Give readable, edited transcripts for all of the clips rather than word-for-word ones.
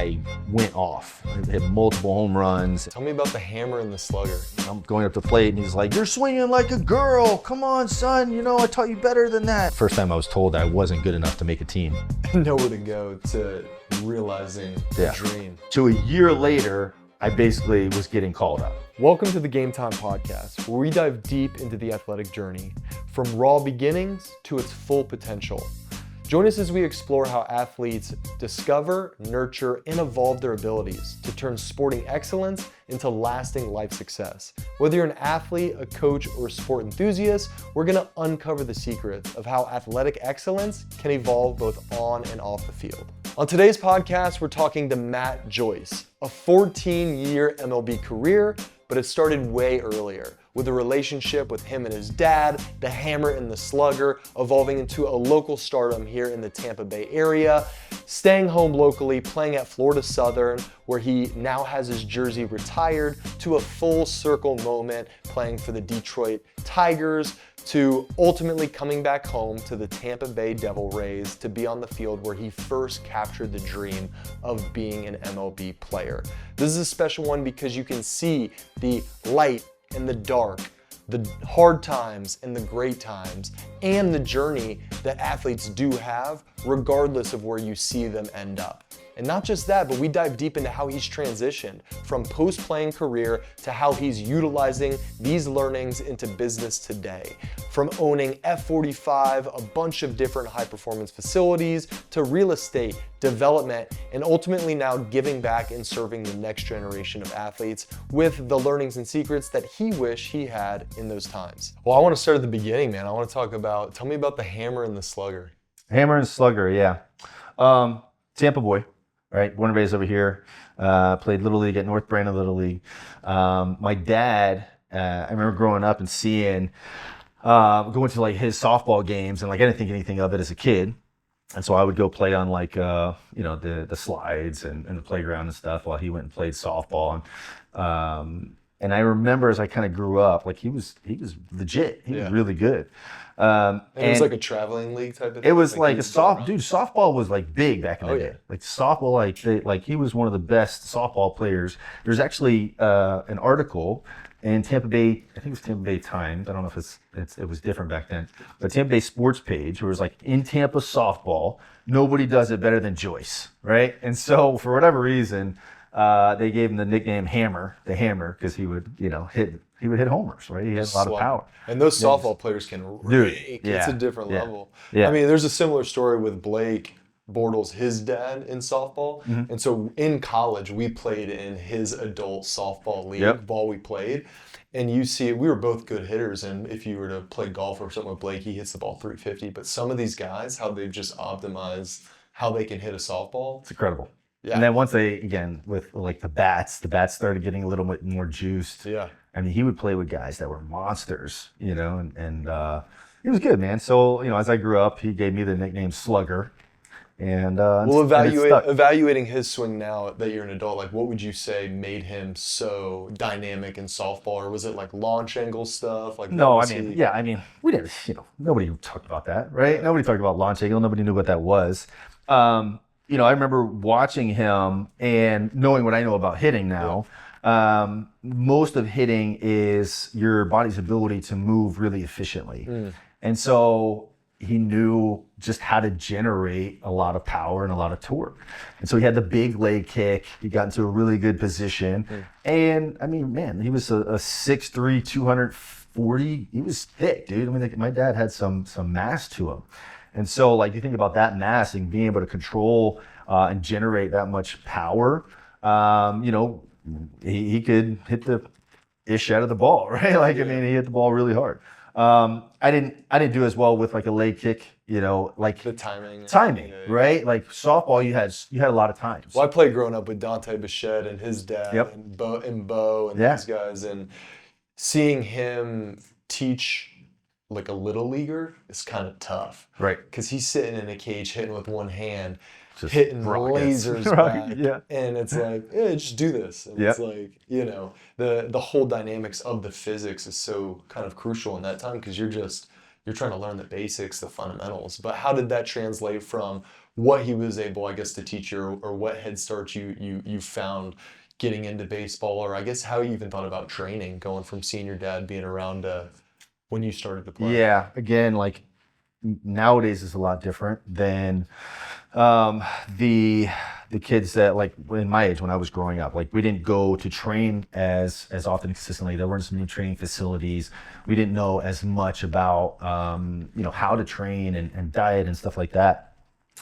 I went off. I hit multiple home runs. Tell me about the hammer and the slugger. I'm going up to the plate and he's like, "You're swinging like a girl. Come on, son. You know, I taught you better than that." First time I was told that I wasn't good enough to make a team. Nowhere to go to realizing the dream. So a year later, I basically was getting called up. Welcome to the Game Time Podcast, where we dive deep into the athletic journey, from raw beginnings to its full potential. Join us as we explore how athletes discover, nurture, and evolve their abilities to turn sporting excellence into lasting life success. Whether you're an athlete, a coach, or a sport enthusiast, we're gonna uncover the secrets of how athletic excellence can evolve both on and off the field. On today's podcast, we're talking to Matt Joyce, a 14-year MLB career, but it started way earlier, with a relationship with him and his dad, the hammer and the slugger, evolving into a local stardom here in the Tampa Bay area, staying home locally, playing at Florida Southern, where he now has his jersey retired, to a full circle moment playing for the Detroit Tigers, to ultimately coming back home to the Tampa Bay Devil Rays to be on the field where he first captured the dream of being an MLB player. This is a special one because you can see the light and the dark, the hard times and the great times, and the journey that athletes do have regardless of where you see them end up. And not just that, but we dive deep into how he's transitioned from post-playing career to how he's utilizing these learnings into business today. From owning F45, a bunch of different high-performance facilities, to real estate, development, and ultimately now giving back and serving the next generation of athletes with the learnings and secrets that he wished he had in those times. Well, I want to start at the beginning, man. I want to talk about, tell me about the hammer and the slugger. Hammer and slugger, yeah. Tampa boy. Right, born and raised over here. Played Little League at North Brandon Little League. My dad, I remember growing up and seeing, going to like his softball games, and like I didn't think anything of it as a kid. And so I would go play on like, the slides and the playground and stuff while he went and played softball. And I remember as I kind of grew up, like he was legit. He was really good. And it was like a traveling league type of thing? It was like a softball was like big back in the day. Like softball, he was one of the best softball players. There's actually an article in Tampa Bay, I think it was Tampa Bay Times. I don't know if it was different back then, but Tampa Bay Sports page, where it was like, in Tampa softball, nobody does it better than Joyce, right? And so for whatever reason, they gave him the nickname Hammer, the Hammer, because he would hit homers, right? He had a lot of power. And those softball players can rake. It's a different level. Yeah. I mean, there's a similar story with Blake Bortles, his dad, in softball. Mm-hmm. And so in college, we played in his adult softball league, ball we played. And you see, we were both good hitters. And if you were to play golf or something with Blake, he hits the ball 350. But some of these guys, how they've just optimized how they can hit a softball. It's incredible. Yeah. And then once with like the bats started getting a little bit more juiced. Yeah. I mean, he would play with guys that were monsters, and he was good, man. So, as I grew up, he gave me the nickname Slugger. And evaluating his swing now that you're an adult, like what would you say made him so dynamic in softball? Or was it like launch angle stuff? Like no, we didn't, nobody talked about that, right? Yeah. Nobody talked about launch angle. Nobody knew what that was. I remember watching him and knowing what I know about hitting now. Most of hitting is your body's ability to move really efficiently. And so he knew just how to generate a lot of power and a lot of torque. And so he had the big leg kick. He got into a really good position. And I mean, man, he was a 6'3", 240. He was thick, dude. I mean, my dad had some mass to him. And so, like, you think about that mass and being able to control and generate that much power, he could hit the ish out of the ball, right? Like, I mean, he hit the ball really hard. I didn't do as well with like a leg kick, like the timing, right? Like softball, you had a lot of times. Well, I played growing up with Dante Bichette and his dad and Bo and these guys, and seeing him teach like a little leaguer is kind of tough, right? Because he's sitting in a cage hitting with one hand, just hitting lasers back, yeah. And it's like, just do this. And it's like, the whole dynamics of the physics is so kind of crucial in that time because you're trying to learn the basics, the fundamentals. But how did that translate from what he was able, I guess, to teach you, or what head start you found getting into baseball, or I guess how you even thought about training, going from seeing your dad being around when you started to play. Yeah, again, like nowadays is a lot different than um, the kids that like in my age when I was growing up. Like we didn't go to train as often consistently. There weren't so many training facilities. We didn't know as much about how to train and diet and stuff like that.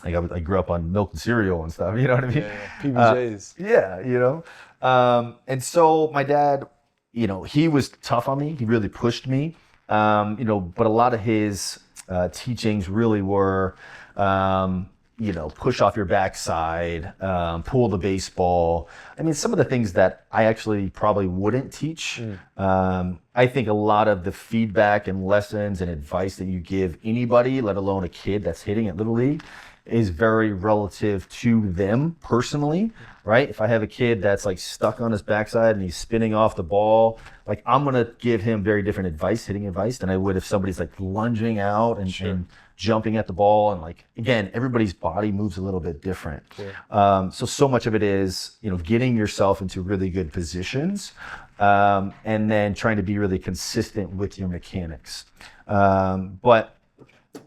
Like I grew up on milk and cereal and stuff. You know what I mean? Yeah, PBJs. And so my dad, he was tough on me. He really pushed me. But a lot of his teachings really were, push off your backside, pull the baseball. I mean, some of the things that I actually probably wouldn't teach. I think a lot of the feedback and lessons and advice that you give anybody, let alone a kid that's hitting at Little League, is very relative to them personally, right? If I have a kid that's like stuck on his backside and he's spinning off the ball, like I'm gonna give him very different hitting advice than I would if somebody's like lunging out and jumping at the ball. And like, again, everybody's body moves a little bit different. So much of it is, getting yourself into really good positions and then trying to be really consistent with your mechanics. But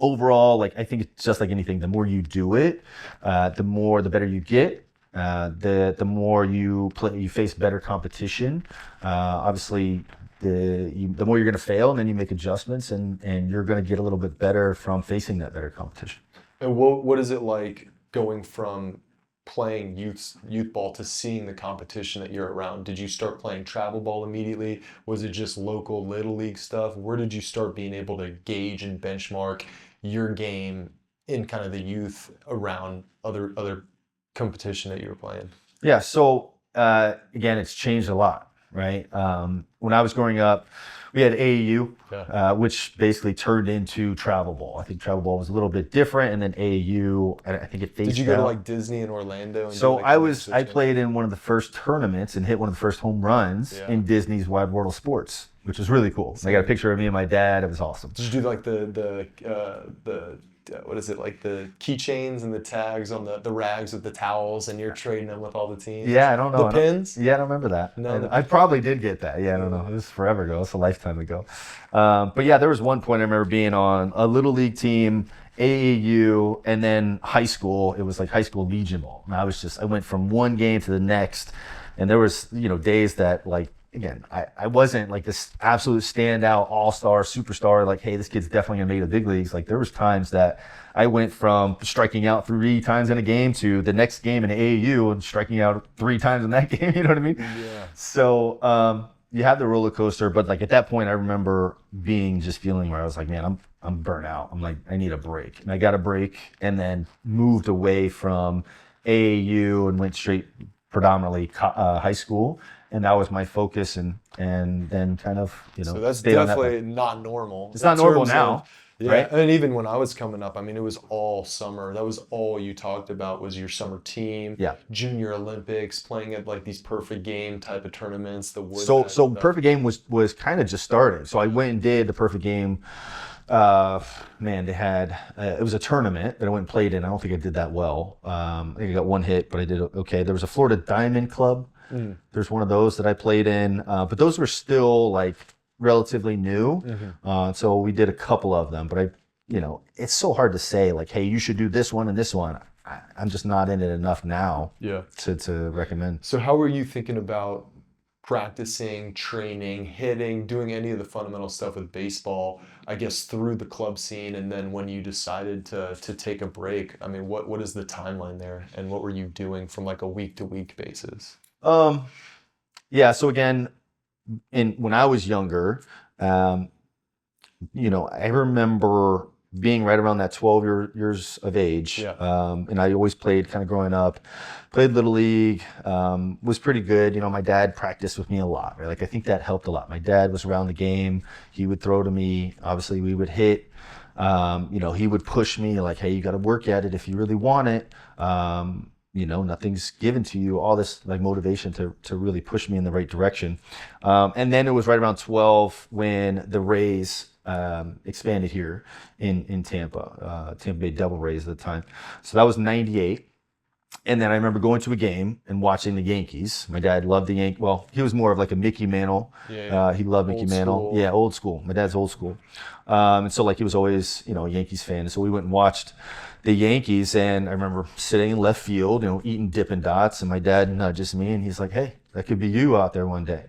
overall, like I think it's just like anything. The more you do it, the better you get. The more you play, you face better competition. Obviously, the more you're going to fail, and then you make adjustments, and you're going to get a little bit better from facing that better competition. And what is it like going from playing youth ball to seeing the competition that you're around? Did you start playing travel ball immediately? Was it just local Little League stuff? Where did you start being able to gauge and benchmark your game in kind of the youth around other competition that you were playing? Yeah, so again, it's changed a lot, right? When I was growing up, we had AAU, which basically turned into travel ball. I think travel ball was a little bit different, and then AAU, I think it phased out. Did you go to like Disney and Orlando? And so I played in one of the first tournaments and hit one of the first home runs in Disney's Wide World of Sports, which was really cool. I got a picture of me and my dad. It was awesome. Did you do like the what is it, like the keychains and the tags on the rags with the towels, and you're trading them with all the teams? Yeah, I don't know. The pins? Yeah, I don't remember that. No, I probably did get that. Yeah, I don't know. It was forever ago. It's a lifetime ago. But yeah, there was one point I remember being on a Little League team, AAU, and then high school. It was like high school Legion ball. And I went from one game to the next, and there was, days that like, again, I wasn't like this absolute standout all-star superstar, like, hey, this kid's definitely gonna make the big leagues. Like there was times that I went from striking out 3 times in a game to the next game in AAU and striking out 3 times in that game, you know what I mean? Yeah. So you have the roller coaster, but like at that point I remember just feeling where I was like, man, I'm burnt out. I'm like, I need a break. And I got a break and then moved away from AAU and went straight predominantly high school. And that was my focus, and then kind of, So that's definitely not normal. It's not normal now, right? And even when I was coming up, I mean, it was all summer. That was all you talked about was your summer team, Junior Olympics, playing at like these perfect game type of tournaments. So perfect game was kind of just starting. So I went and did the perfect game. They had it was a tournament that I went and played in. I don't think I did that well. I think I got 1 hit, but I did okay. There was a Florida Diamond Club. There's one of those that I played in, but those were still like relatively new. So we did a couple of them, but it's so hard to say like, hey, you should do this one and this one. I'm just not in it enough now to recommend. So how were you thinking about practicing, training, hitting, doing any of the fundamental stuff with baseball, I guess, through the club scene? And then when you decided to take a break, I mean, what is the timeline there? And what were you doing from like a week-to-week basis? So again, when I was younger, I remember being right around that 12 years of age. And I always played kind of growing up, played Little League, was pretty good. My dad practiced with me a lot, right? Like I think that helped a lot. My dad was around the game. He would throw to me. Obviously we would hit. He would push me like, hey, you got to work at it if you really want it. Nothing's given to you, all this like motivation to really push me in the right direction. And then it was right around 12 when the Rays expanded here in Tampa, Tampa Bay Devil Rays at the time. So that was 98. And then I remember going to a game and watching the Yankees. My dad loved the Yankees. Well, he was more of like a Mickey Mantle. He loved Mickey Mantle. Yeah, old school. My dad's old school. And so like he was always, a Yankees fan. So we went and watched the Yankees, and I remember sitting in left field, eating Dippin' Dots, and my dad nudges me and he's like, hey, that could be you out there one day.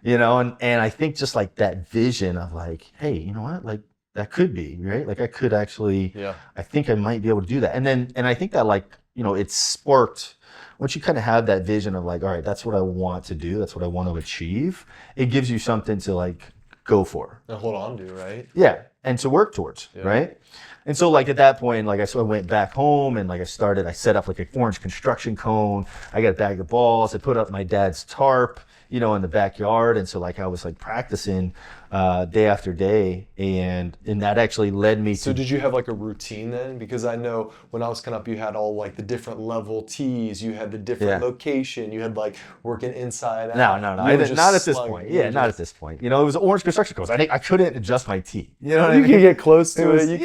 And I think just like that vision of like, hey, you know what? Like that could be, right? Like I could actually, I think I might be able to do that. And I think that like, it sparked, once you kind of have that vision of like, all right, that's what I want to do, that's what I want to achieve, it gives you something to like go for. And hold on to, right? Yeah, and to work towards, right? And so like at that point, like I went back home and like I set up like an orange construction cone. I got a bag of balls. I put up my dad's tarp, in the backyard. And so like I was like practicing day after day, and that actually led me to. So did you have like a routine then? Because I know when I was coming up, you had all like the different level tees, you had the different location, you had like working inside out. No. Not at this point. Yeah, not at this point. It was an orange construction cone. I couldn't adjust my tee. You know what I mean? You could get close to it.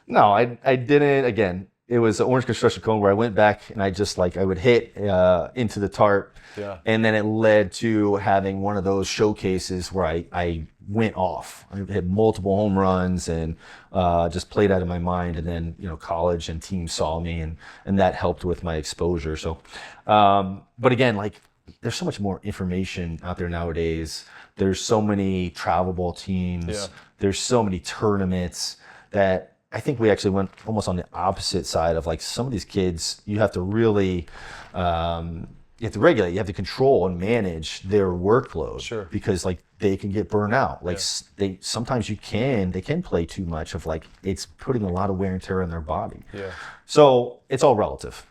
No, I didn't. Again, it was an orange construction cone where I went back and I just like I would hit into the tarp, and then it led to having one of those showcases where I went off. I hit multiple home runs and just played out of my mind. And then college and teams saw me, and that helped with my exposure. So, but again, like there's so much more information out there nowadays. There's so many travel ball teams. There's so many tournaments that I think we actually went almost on the opposite side of like some of these kids, you have to really, you have to regulate, you have to control and manage their workload, because like they can get burned out. Like sometimes they can play too much of like, it's putting a lot of wear and tear on their body. So it's all relative.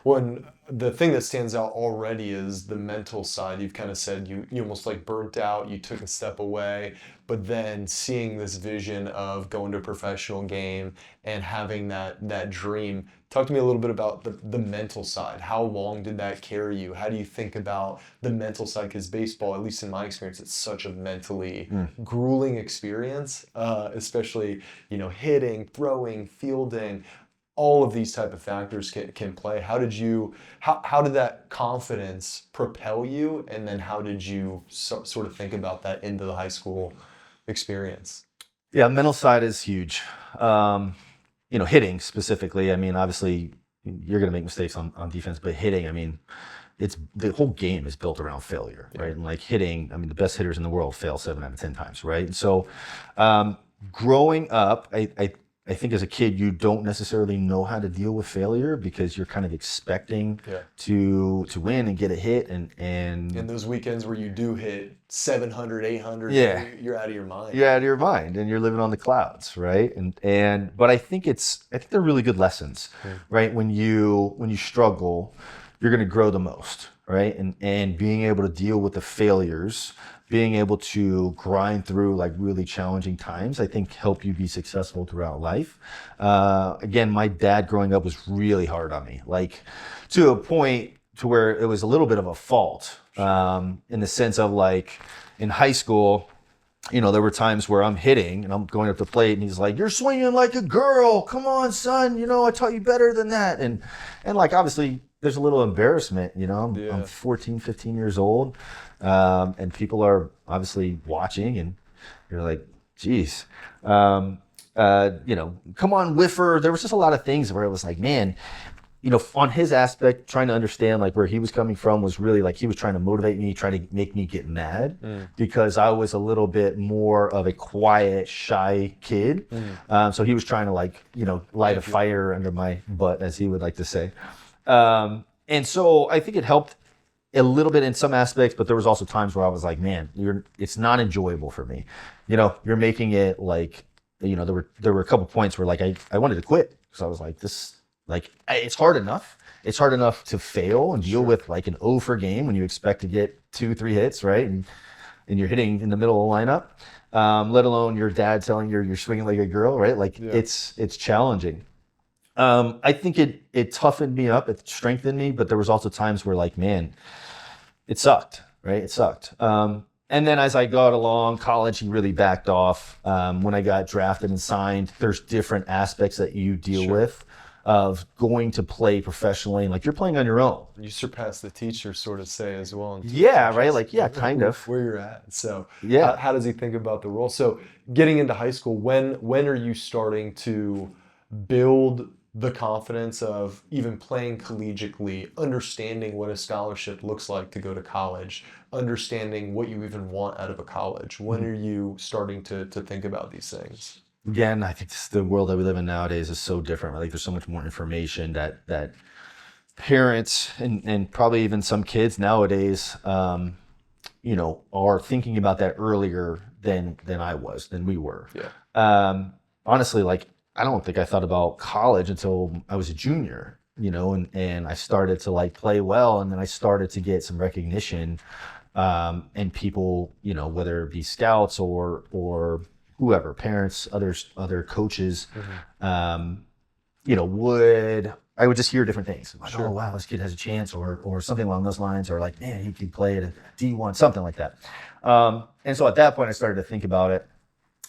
Well, and the thing that stands out already is the mental side. You've kind of said you almost like burnt out, you took a step away, but then seeing this vision of going to a professional game and having that dream. Talk to me a little bit about the mental side. How long did that carry you? How do you think about the mental side? Because baseball, at least in my experience, it's such a mentally grueling experience, especially, hitting, throwing, fielding. All of these type of factors can play. How did that confidence propel you? And then how did you sort of think about that into the high school experience? Yeah, mental side is huge. Hitting specifically, I mean, obviously you're going to make mistakes on defense, but hitting, I mean, it's the whole game is built around failure, right? And like hitting, I mean, the best hitters in the world fail 7 out of 10 times, right? And so growing up, I think as a kid, you don't necessarily know how to deal with failure because you're kind of expecting to win and get a hit. And those weekends where you do hit 700, 800, you're out of your mind. You're out of your mind and you're living on the clouds, right? But I think they're really good lessons, right? When you struggle, you're going to grow the most, right? And being able to deal with the failures, being able to grind through like really challenging times, I think help you be successful throughout life. Again, my dad growing up was really hard on me, like to a point to where it was a little bit of a fault, in the sense of like in high school, there were times where I'm hitting and I'm going up the plate and he's like, you're swinging like a girl. Come on, son. I taught you better than that. And like, obviously there's a little embarrassment, I'm 14, 15 years old. And people are obviously watching and you're like, geez, come on, whiffer. There was just a lot of things where it was like, man, on his aspect, trying to understand like where he was coming from was really like, he was trying to motivate me, trying to make me get mad because I was a little bit more of a quiet, shy kid. So he was trying to like, light a fire under my butt, as he would like to say. And so I think it helped a little bit in some aspects, but there was also times where I was like, man, it's not enjoyable for me. You're making it like, there were a couple points where like I wanted to quit because I was like, it's hard enough. It's hard enough to fail and deal with like an 0 for game when you expect to get 2-3 hits, right? And you're hitting in the middle of the lineup, let alone your dad telling you you're swinging like a girl, right? Like it's challenging. I think it toughened me up, it strengthened me, but there was also times where like, man, it sucked, right? It sucked. And then as I got along, college, he really backed off. When I got drafted and signed, there's different aspects that you deal with of going to play professionally. Like you're playing on your own. You surpass the teachers, sort of say as well. Yeah, right. Like, yeah, kind of. Where you're at. So Yeah. how does he think about the role? So getting into high school, when are you starting to build the confidence of even playing collegiately, understanding what a scholarship looks like to go to college, understanding what you even want out of a college? When are you starting to think about these things? Again, I think the world that we live in nowadays is so different. Like there's so much more information that parents and probably even some kids nowadays, are thinking about that earlier than we were. Yeah. Honestly, like I don't think I thought about college until I was a junior, and I started to like play well, and then I started to get some recognition, and people, whether it be scouts or whoever, parents, other coaches, I would just hear different things. Like, oh wow, this kid has a chance, or something along those lines, or like, man, he could play at a D1, something like that. And so at that point, I started to think about it.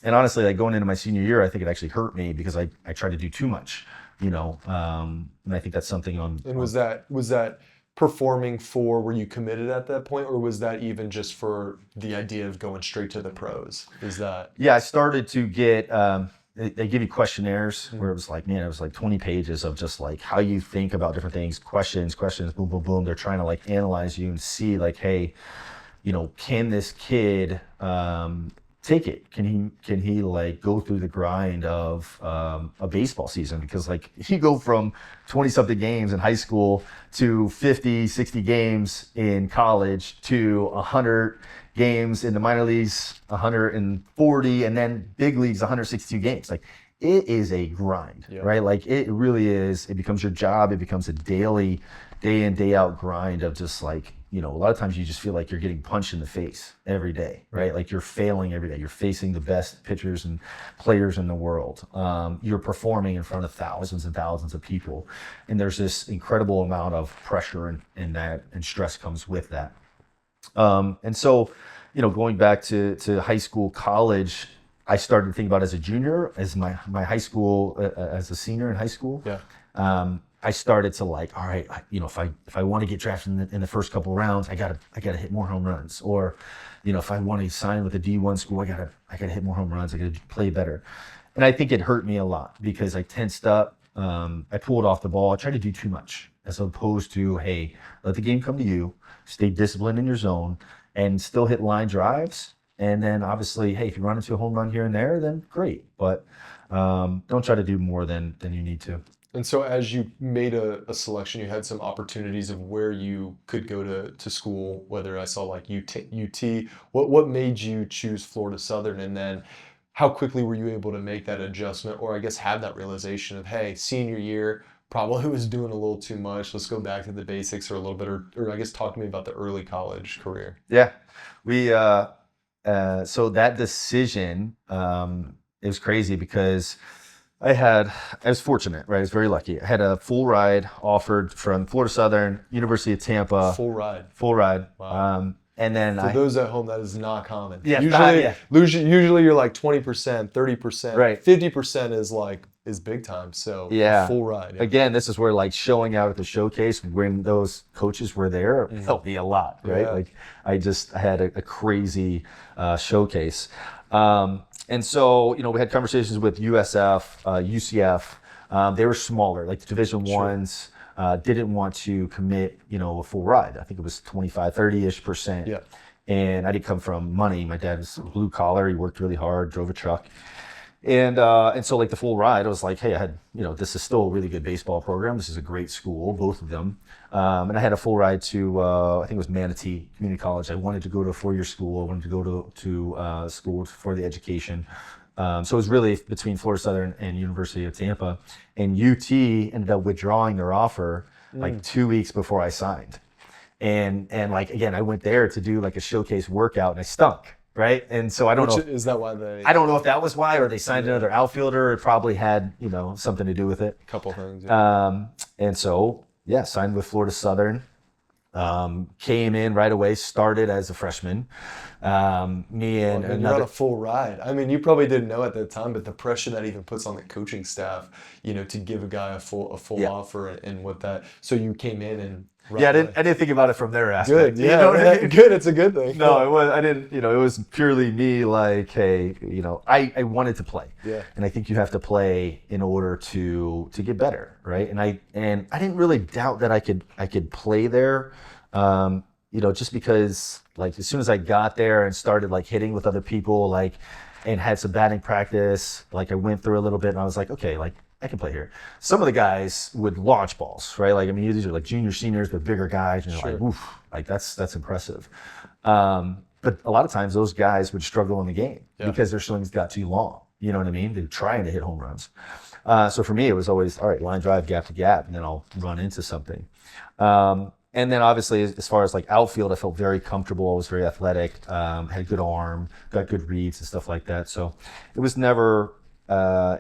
And honestly, like going into my senior year, I think it actually hurt me because I tried to do too much, and I think that's something on. And was that performing for, were you committed at that point, or was that even just for the idea of going straight to the pros? Is that? Yeah, I started to get, they give you questionnaires where it was like, man, it was like 20 pages of just like how you think about different things, questions, boom, boom, boom. They're trying to like analyze you and see like, hey, can this kid take it? Can he like go through the grind of a baseball season? Because like if you go from 20 something games in high school to 50, 60 games in college to 100 games in the minor leagues, 140, and then big leagues, 162 games. Like it is a grind, right? Like it really is. It becomes your job. It becomes a daily, day in, day out grind of just like, a lot of times you just feel like you're getting punched in the face every day, right? Like you're failing every day. You're facing the best pitchers and players in the world. You're performing in front of thousands and thousands of people. And there's this incredible amount of pressure and stress comes with that. And so, going back to high school, college, I started thinking about as a junior, as my high school, as a senior in high school. Yeah. I started to like, all right, if I want to get drafted in the first couple of rounds, I gotta hit more home runs. Or, if I want to sign with a D1 school, I gotta hit more home runs. I gotta play better. And I think it hurt me a lot because I tensed up. I pulled off the ball. I tried to do too much as opposed to, hey, let the game come to you. Stay disciplined in your zone and still hit line drives. And then obviously, hey, if you run into a home run here and there, then great. But don't try to do more than you need to. And so as you made a selection, you had some opportunities of where you could go to school, whether I saw like UT. What made you choose Florida Southern? And then how quickly were you able to make that adjustment, or I guess have that realization of, hey, senior year, probably was doing a little too much. Let's go back to the basics or a little bit, or I guess talk to me about the early college career. Yeah, we so that decision, it was crazy because I was fortunate, right? I was very lucky. I had a full ride offered from Florida Southern, University of Tampa. Full ride. Wow. And then for those at home, that is not common. Yeah, usually you're like 20%, 30%. Right. 50% is big time. So yeah, full ride. Yeah. Again, this is where like showing out at the showcase when those coaches were there helped me a lot, right? Yeah. Like I had a crazy showcase. And so, we had conversations with USF, UCF. They were smaller, like the Division Ones. Didn't want to commit, a full ride. I think it was 25, 30-ish%. Yeah. And I didn't come from money. My dad was blue collar. He worked really hard, drove a truck. And so like the full ride, I was like, hey, I had, this is still a really good baseball program. This is a great school, both of them. And I had a full ride to, I think it was Manatee Community College. I wanted to go to a 4-year school. I wanted to go to school for the education. So it was really between Florida Southern and University of Tampa. And UT ended up withdrawing their offer like 2 weeks before I signed. And like, again, I went there to do like a showcase workout and I stunk. Right. And so I don't know. Is that why I don't know if that was why, or they signed another outfielder. It probably had, something to do with it. A couple things. Yeah. And so, signed with Florida Southern. Came in right away, started as a freshman. Me and You're on another. a full ride. I mean, you probably didn't know at that time, but the pressure that even puts on the coaching staff, to give a guy a full Yeah. offer and what that. So you came in and right Yeah, away. I didn't think about it from their Good. aspect. Yeah. You know what I mean? Good. It's a good thing. No, it was. I didn't. It was purely me. Like, hey, I wanted to play. Yeah. And I think you have to play in order to get better, right? And I didn't really doubt that I could play there. Just because like as soon as I got there and started like hitting with other people, like, and had some batting practice, like I went through a little bit and I was like, okay, like I can play here. Some of the guys would launch balls, right? Like, I mean, these are like junior seniors, but bigger guys, and you're like, oof, like that's impressive. But a lot of times those guys would struggle in the game because their swings got too long. You know what I mean? They're trying to hit home runs. So for me, it was always, all right, line drive, gap to gap, and then I'll run into something. And then obviously, as far as like outfield, I felt very comfortable. I was very athletic, had good arm, got good reads and stuff like that. So it was never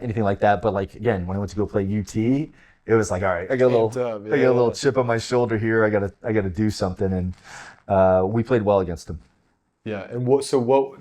anything like that. But like, again, when I went to go play UT, it was like, all right, I got a little chip on my shoulder here. I gotta do something. And we played well against them. Yeah, and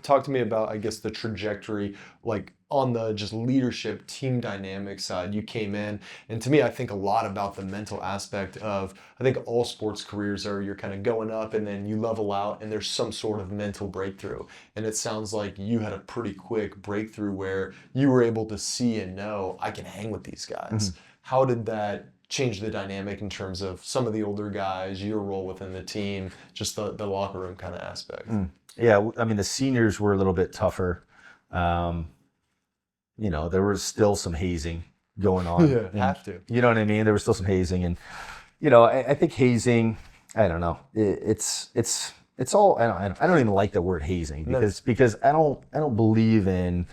talk to me about, I guess, the trajectory, like on the just leadership team dynamic side. You came in, and to me, I think a lot about the mental aspect of, I think all sports careers are, you're kind of going up and then you level out and there's some sort of mental breakthrough. And it sounds like you had a pretty quick breakthrough where you were able to see and know, I can hang with these guys. Mm-hmm. How did that change the dynamic in terms of some of the older guys, your role within the team, just the locker room kind of aspect? Yeah, I mean, the seniors were a little bit tougher. There was still some hazing going on. Yeah, have to. You know what I mean? There was still some hazing. And, I think hazing, I don't know. It's all, I don't even like the word hazing because I don't believe in,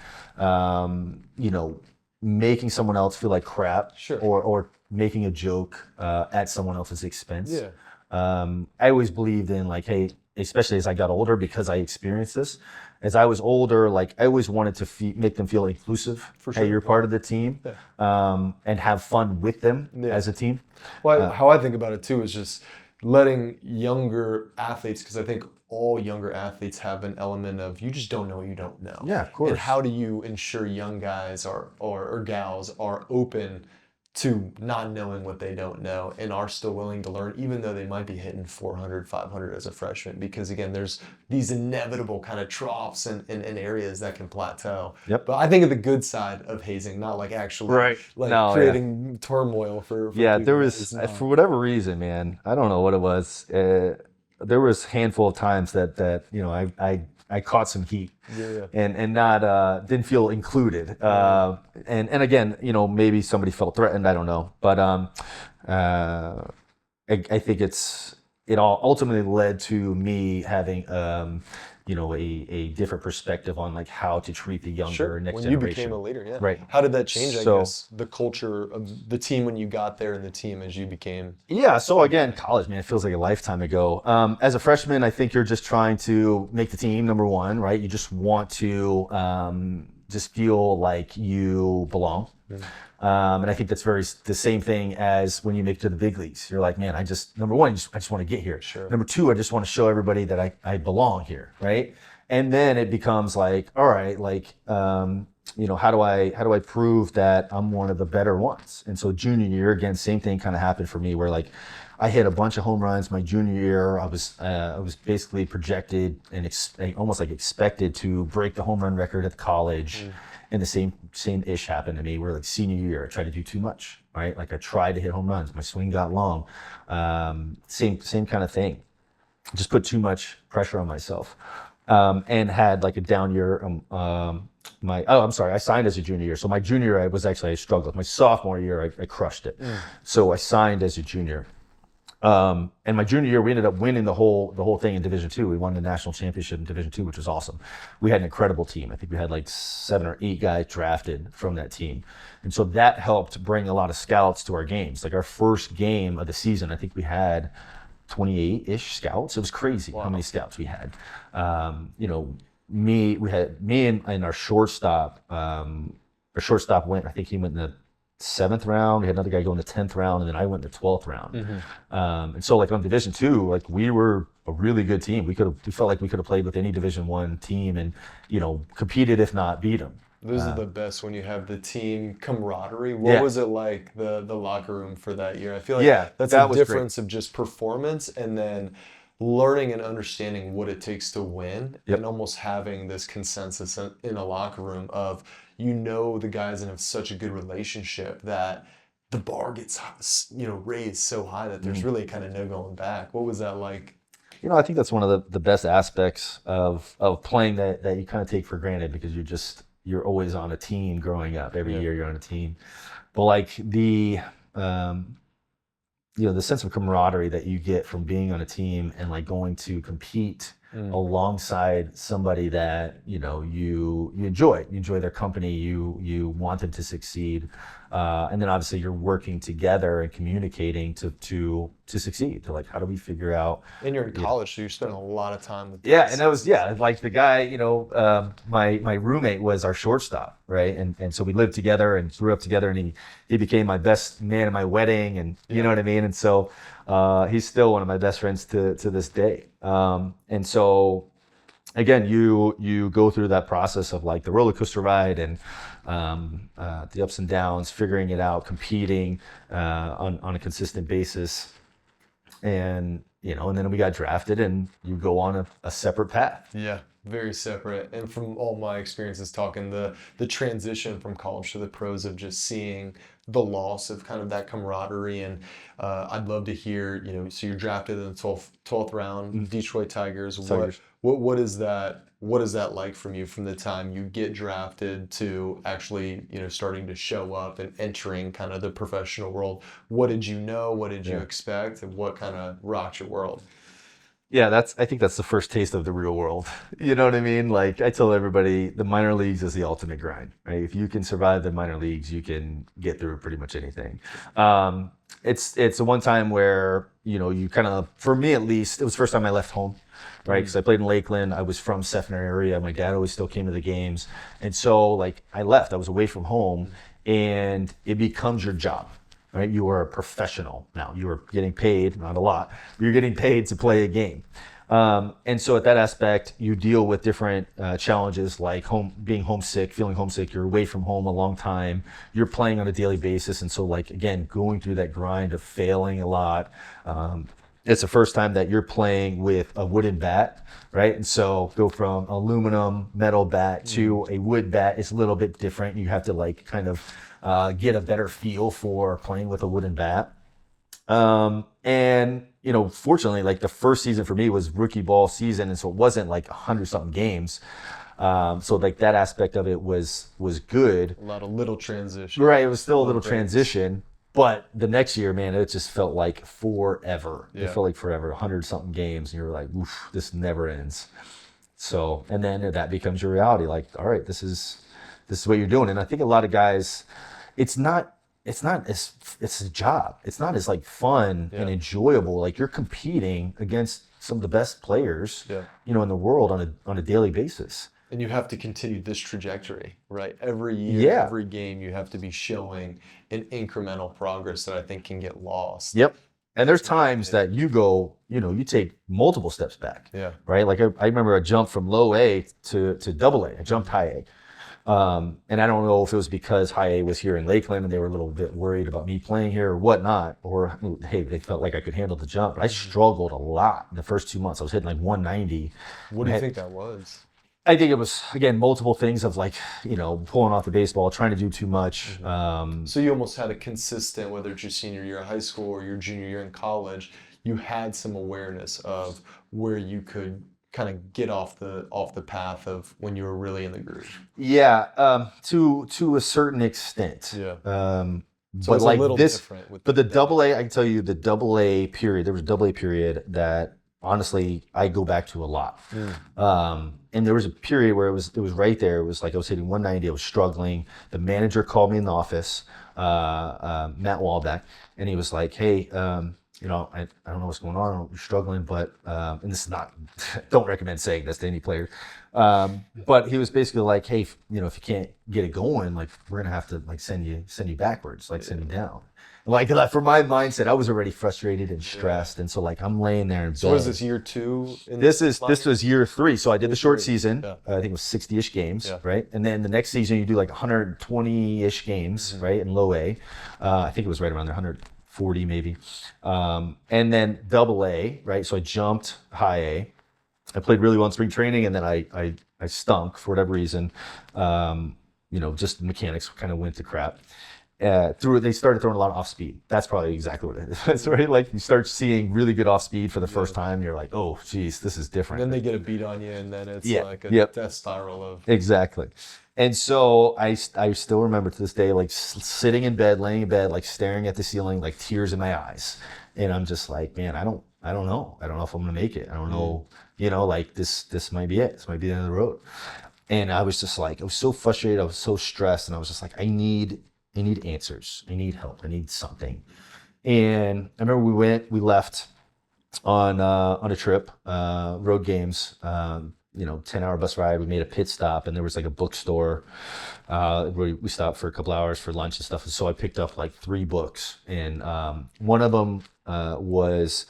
making someone else feel like crap or making a joke at someone else's expense. Yeah. I always believed in like, hey, especially as I got older, because I experienced this. As I was older, like I always wanted to make them feel inclusive. For sure. Hey, you're part of the team, and have fun with them as a team. Well, how I think about it too is just letting younger athletes, because I think all younger athletes have an element of you just don't know what you don't know. Yeah, of course. And how do you ensure young guys or gals are open to not knowing what they don't know and are still willing to learn, even though they might be hitting 400, 500 as a freshman? Because again, there's these inevitable kind of troughs and areas that can plateau. Yep. But I think of the good side of hazing, not like actually creating turmoil for there was, for whatever reason, man, I don't know what it was. There was a handful of times that I caught some heat and not didn't feel included. And again, maybe somebody felt threatened. I don't know, but I think it all ultimately led to me having a different perspective on like how to treat the younger next generation. When you became a leader, right? How did that change? I guess the culture of the team when you got there and the team as you became. Yeah. So again, college, man, it feels like a lifetime ago. As a freshman, I think you're just trying to make the team, number one, right? You just want to just feel like you belong. Mm-hmm. And I think that's the same thing as when you make it to the big leagues. You're like, man, number one, I just want to get here. Sure. Number two, I just want to show everybody that I belong here, right? And then it becomes like, all right, like, how do I prove that I'm one of the better ones? And so junior year, again, same thing kind of happened for me where like I hit a bunch of home runs my junior year. I was basically projected and almost like expected to break the home run record at college. Mm. And the same ish happened to me where like senior year, I tried to do too much, right? Like I tried to hit home runs. My swing got long. Same kind of thing. Just put too much pressure on myself. And had like a down year. I signed as a junior year. So my junior year, I struggled. My sophomore year, I crushed it. Mm. So I signed as a junior. And my junior year, we ended up winning the whole thing in Division II. We won the national championship in Division II, which was awesome. We had an incredible team. I think we had like 7 or 8 guys drafted from that team. And so that helped bring a lot of scouts to our games. Like our first game of the season, I think we had 28-ish scouts. It was crazy how many scouts we had. Me and our shortstop. Our shortstop went. I think he went in the 7th round. We had another guy go in the 10th round, and then I went in the 12th round. And so like on Division II, like we were a really good team. We felt like we could have played with any Division I team and, competed, if not beat them. Those are the best when you have the team camaraderie. What was it like, the locker room for that year? I feel like that's a difference of just performance and then learning and understanding what it takes to win and almost having this consensus in a locker room of, the guys and have such a good relationship that the bar gets, raised so high that there's really kind of no going back. What was that like? I think that's one of the best aspects of playing that you kind of take for granted because you're always on a team growing up. Every year you're on a team. But like the sense of camaraderie that you get from being on a team and like going to compete alongside somebody that you enjoy their company, you want them to succeed, and then obviously you're working together and communicating to succeed, to like, how do we figure out. And you're in college, so you're spending a lot of time with and that was like the guy, my roommate was our shortstop, right, and so we lived together and grew up together, and he became my best man at my wedding, and you know what I mean, and so he's still one of my best friends to this day. And so again, you go through that process of like the roller coaster ride and the ups and downs, figuring it out, competing on a consistent basis, and and then we got drafted, and you go on a separate path. Yeah, very separate. And from all my experiences talking, the transition from college to the pros of just seeing the loss of kind of that camaraderie. And I'd love to hear, so you're drafted in the 12th round, Detroit Tigers. What is that like from you, from the time you get drafted to actually, starting to show up and entering kind of the professional world? What did you know? What did you expect? And what kind of rocked your world? Yeah, I think that's the first taste of the real world. You know what I mean? Like I tell everybody, the minor leagues is the ultimate grind, right? If you can survive the minor leagues, you can get through pretty much anything. It's the one time where, you kind of, for me at least, it was the first time I left home, right? Because I played in Lakeland. I was from Seffner area. My dad always still came to the games. And so like I left, I was away from home, and it becomes your job. Right? You are a professional now. You are getting paid, not a lot, but you're getting paid to play a game. And so at that aspect, you deal with different challenges like being homesick, feeling homesick. You're away from home a long time. You're playing on a daily basis. And so like, again, going through that grind of failing a lot. It's the first time that you're playing with a wooden bat, right? And so go from aluminum metal bat to a wood bat. It's a little bit different. You have to like kind of get a better feel for playing with a wooden bat. And, fortunately, like the first season for me was rookie ball season. And so it wasn't like 100-something games. So like that aspect of it was good. A lot of little transition. Right. It was still a little transition. But the next year, man, it just felt like forever. It felt like forever, 100-something games. And you were like, oof, this never ends. So, and then that becomes your reality. Like, all right, this is what you're doing. And I think a lot of guys, it's a job. It's not as like fun and enjoyable. Like you're competing against some of the best players, in the world on a daily basis. And you have to continue this trajectory, right? Every year, every game, you have to be showing an incremental progress that I think can get lost. Yep. And there's times that you go, you take multiple steps back. Yeah. Right. Like I remember a jump from low A to double A. I jumped high A. And I don't know if it was because high A was here in Lakeland and they were a little bit worried about me playing here or whatnot, or hey, they felt like I could handle the jump. But I struggled a lot in the first 2 months. I was hitting like 190. What do you think that was? I think it was, again, multiple things of like, pulling off the baseball, trying to do too much. So you almost had a consistent, whether it's your senior year of high school or your junior year in college, you had some awareness of where you could kind of get off the path of when you were really in the groove. Yeah, to a certain extent. Yeah. So but it's like a little different. But the double A, I can tell you the double A period, there was a double A period that honestly I go back to a lot. And there was a period where it was right there. It was like I was hitting 190. I was struggling. The manager called me in the office, Matt Wallback, and he was like, "Hey, I don't know what's going on. You're struggling, but and this is not. Don't recommend saying this to any player. But he was basically like, hey, if you can't get it going, like we're gonna have to like send you backwards, like send you down. Like for my mindset, I was already frustrated and stressed, and so like I'm laying there in bed. So was this year 2? This was year 3. So I did the short season. Yeah. I think it was 60-ish games, Yeah. right? And then the next season you do like 120-ish games, right? In low A, I think it was right around there, 140 maybe. And then double A, right? So I jumped high A. I played really well in spring training, and then I stunk for whatever reason. Just mechanics kind of went to crap. They started throwing a lot of off speed. That's probably exactly what it is. That's right. Like you start seeing really good off speed for the first time. You're like, oh, geez, this is different. And then they get a beat on you, and then it's like a death spiral of. Exactly. And so I still remember to this day, like sitting in bed, laying in bed, like staring at the ceiling, like tears in my eyes. And I'm just like, man, I don't know. I don't know if I'm going to make it. I don't know, like this might be it. This might be the end of the road. And I was just like, I was so frustrated. I was so stressed. And I was just like, I need answers. I need help. I need something. And I remember we left on a trip, road games, 10-hour bus ride. We made a pit stop, and there was like a bookstore where we stopped for a couple hours for lunch and stuff. And so I picked up like 3 books, and one of them was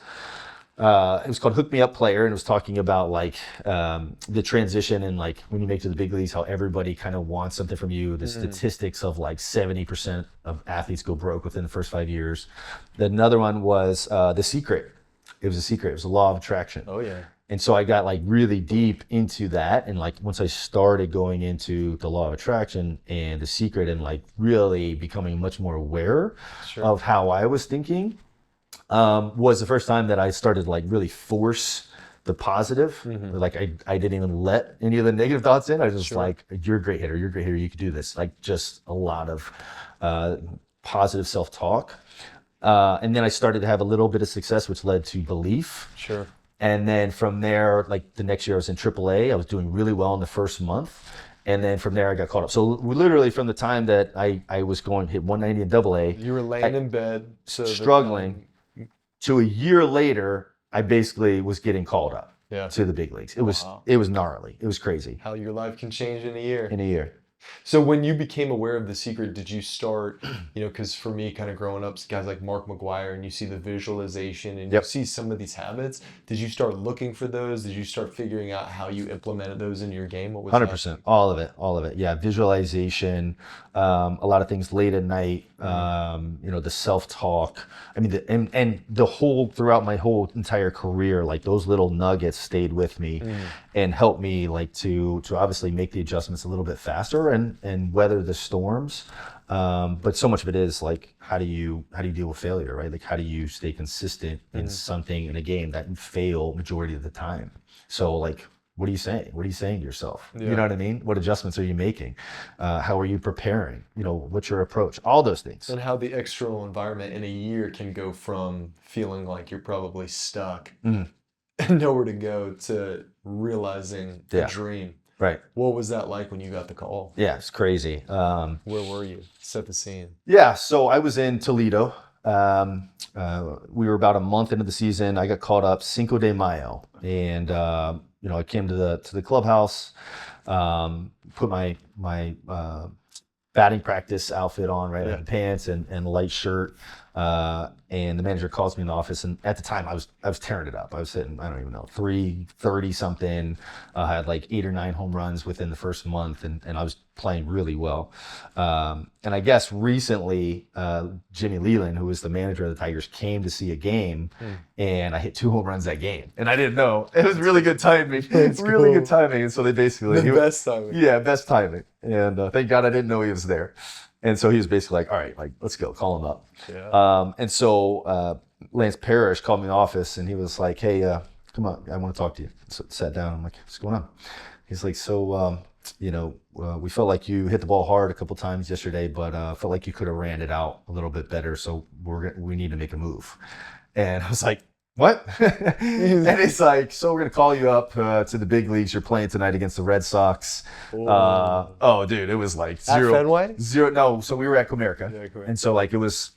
it was called Hook Me Up Player, and it was talking about like the transition and like when you make it to the big leagues, how everybody kind of wants something from you. The statistics of like 70% of athletes go broke within the first 5 years. Another one was The Secret. It was a secret. It was the law of attraction. Oh yeah. And so I got like really deep into that, and like once I started going into the law of attraction and The Secret, and like really becoming much more aware of how I was thinking. Was the first time that I started like really force the positive. Like I didn't even let any of the negative thoughts in. I was just like, you're a great hitter. You're a great hitter. You could do this. Like just a lot of positive self-talk. And then I started to have a little bit of success, which led to belief. Sure. And then from there, like the next year I was in AAA. I was doing really well in the first month. And then from there I got caught up. So literally from the time that I was going to hit 190 in AA. You were laying in bed. Struggling. To a year later, I basically was getting called up to the big leagues. It was gnarly. It was crazy. How your life can change in a year. In a year. So when you became aware of The Secret, did you start, because for me, kind of growing up, guys like Mark McGuire, and you see the visualization and you see some of these habits, did you start looking for those? Did you start figuring out how you implemented those in your game? What was 100%. All of it. Yeah, visualization, a lot of things late at night, the self-talk. I mean, and the whole, throughout my whole entire career, like those little nuggets stayed with me and helped me like to obviously make the adjustments a little bit faster and weather the storms. But so much of it is like, how do you deal with failure, right? Like, how do you stay consistent in something in a game that you fail majority of the time? So like, what are you saying? What are you saying to yourself? Yeah. You know what I mean? What adjustments are you making? How are you preparing? What's your approach? All those things. And how the external environment in a year can go from feeling like you're probably stuck and nowhere to go to realizing the dream. Right. What was that like when you got the call? Yeah, it's crazy. Where were you? Set the scene. Yeah, so I was in Toledo. We were about a month into the season. I got called up Cinco de Mayo, and I came to the clubhouse, put my batting practice outfit on, right, like pants and a light shirt. And the manager calls me in the office, and at the time I was tearing it up. I was hitting, I don't even know, 330 something. I had like 8 or 9 home runs within the first month, and I was playing really well. And I guess recently, Jimmy Leland, who was the manager of the Tigers, came to see a game, and I hit 2 home runs that game. And I didn't know. It was really good timing. Good timing. And so they basically... best timing. Yeah, best timing. And thank God I didn't know he was there. And so he was basically like, all right, like, let's go, call him up. Yeah. And so Lance Parrish called me in the office, and he was like, hey, come on, I want to talk to you. So sat down. I'm like, what's going on? He's like, so, we felt like you hit the ball hard a couple times yesterday, but felt like you could have ran it out a little bit better. So we need to make a move. And I was like, what? And it's like, so we're going to call you up to the big leagues. You're playing tonight against the Red Sox. Oh, dude, it was like At Fenway? 0. No, so we were at Comerica. Yeah, Comerica. And so like it was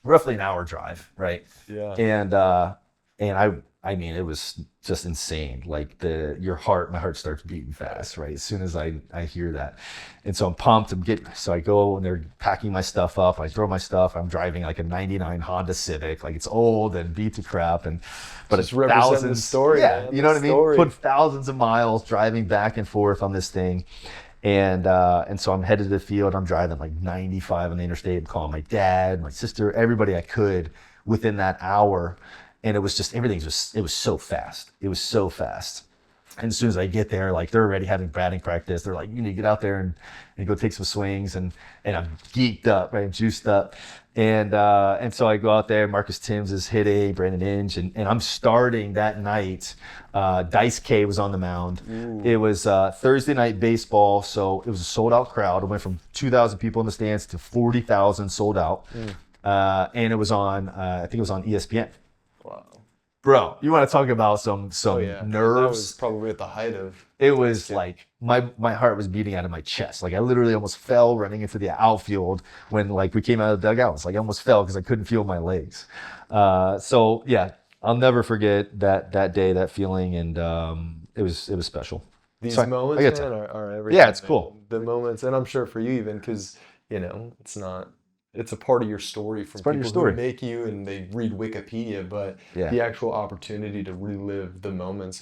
roughly an hour drive, right? Yeah. And I mean, it was just insane. Like my heart starts beating fast, right? As soon as I hear that. And so I'm pumped. So I go and they're packing my stuff up. I throw my stuff. I'm driving like a 99 Honda Civic. Like it's old and beat to crap. But Just it's representing thousands. the story, Yeah. man, You know the what I mean? story. Put thousands of miles driving back and forth on this thing. And so I'm headed to the field. I'm driving like 95 on the interstate. I'm calling my dad, my sister, everybody I could within that hour. And it was just, it was so fast. It was so fast. And as soon as I get there, like they're already having batting practice. They're like, you need to get out there and go take some swings. And I'm geeked up, right? Juiced up. And so I go out there. Marcus Timms is hitting, Brandon Inge, and I'm starting that night. Dice K was on the mound. Ooh. It was Thursday night baseball, so it was a sold out crowd. It went from 2,000 people in the stands to 40,000 sold out. And it was on, I think it was on ESPN. Wow. Bro, you want to talk about some nerves? That was probably at the height of. It was like my heart was beating out of my chest. Like I literally almost fell running into the outfield when like we came out of the dugout. It's like I almost fell because I couldn't feel my legs. So yeah, I'll never forget that day, that feeling, and it was special. These moments, man, are everything. Yeah, it's cool. The moments, and I'm sure for you even, because it's a part of your story from people who make you and they read Wikipedia, but the actual opportunity to relive the moments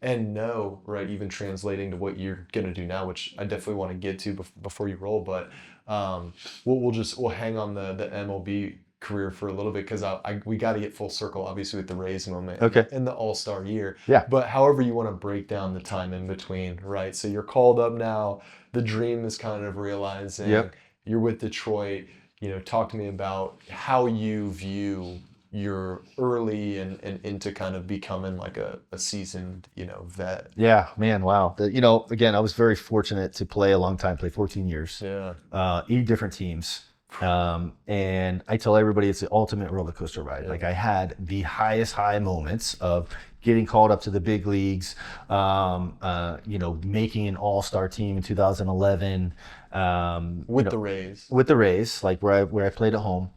and know, right, even translating to what you're going to do now, which I definitely want to get to before you roll, but we'll hang on the MLB career for a little bit because we got to get full circle, obviously, with the Rays moment and the All-Star year. Yeah. But however you want to break down the time in between, right? So you're called up now, the dream is kind of realizing, you're with Detroit. Talk to me about how you view your early and into kind of becoming like a seasoned, vet. Yeah, man, wow. Again, I was very fortunate to play a long time, play 14 years. Yeah. 8 different teams. And I tell everybody it's the ultimate roller coaster ride. Like I had the highest high moments of getting called up to the big leagues, making an all-star team in 2011. With the Rays, like where I played at home.